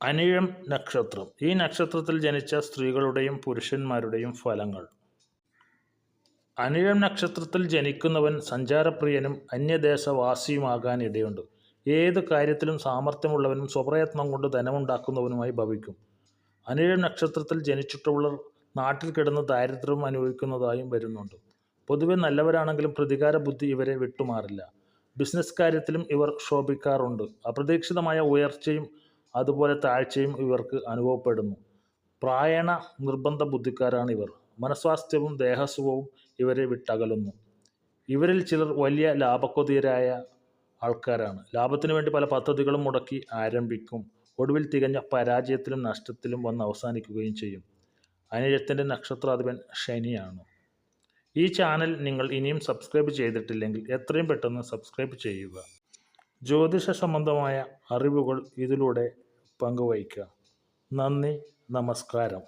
അനിഴം നക്ഷത്രം. ഈ നക്ഷത്രത്തിൽ ജനിച്ച സ്ത്രീകളുടെയും പുരുഷന്മാരുടെയും ഫലങ്ങൾ. അനിഴം നക്ഷത്രത്തിൽ ജനിക്കുന്നവൻ സഞ്ചാരപ്രിയനും അന്യദേശവാസിയുമാകാൻ ഇടയുണ്ട്. ഏത് കാര്യത്തിലും സാമർഥ്യമുള്ളവനും സ്വപ്രയത്നം കൊണ്ട് ധനമുണ്ടാക്കുന്നവനുമായി ഭവിക്കും. അനിഴം നക്ഷത്രത്തിൽ ജനിച്ചിട്ടുള്ളവർ നാട്ടിൽ കിടന്ന് ദാരിദ്ര്യം അനുഭവിക്കുന്നതായും വരുന്നുണ്ട്. പൊതുവെ നല്ലവരാണെങ്കിലും പ്രതികാര ബുദ്ധി ഇവരെ വിട്ടുമാറില്ല. ബിസിനസ് കാര്യത്തിലും ഇവർ ശോഭിക്കാറുണ്ട്. അപ്രതീക്ഷിതമായ ഉയർച്ചയും അതുപോലെ താഴ്ചയും ഇവർക്ക് അനുഭവപ്പെടുന്നു. പ്രായണ നിർബന്ധ ബുദ്ധിക്കാരാണ് ഇവർ. മനസ്വാസ്ഥ്യവും ദേഹസുഖവും ഇവരെ വിട്ടകലുന്നു. ഇവരിൽ ചിലർ വലിയ ലാഭക്കൊതിയരായ ആൾക്കാരാണ്. ലാഭത്തിനു വേണ്ടി പല പദ്ധതികളും മുടക്കി ആരംഭിക്കും. ഒടുവിൽ തികഞ്ഞ പരാജയത്തിലും നഷ്ടത്തിലും വന്ന് അവസാനിക്കുകയും ചെയ്യും. അനിഴത്തിൻ്റെ നക്ഷത്രാധിപൻ ശനിയാണ്. ഈ ചാനൽ നിങ്ങൾ ഇനിയും സബ്സ്ക്രൈബ് ചെയ്തിട്ടില്ലെങ്കിൽ എത്രയും പെട്ടെന്ന് സബ്സ്ക്രൈബ് ചെയ്യുക. ജ്യോതിഷ സംബന്ധമായ അറിവുകൾ ഇതിലൂടെ പങ്കുവയ്ക്കുക. നന്ദി, നമസ്കാരം.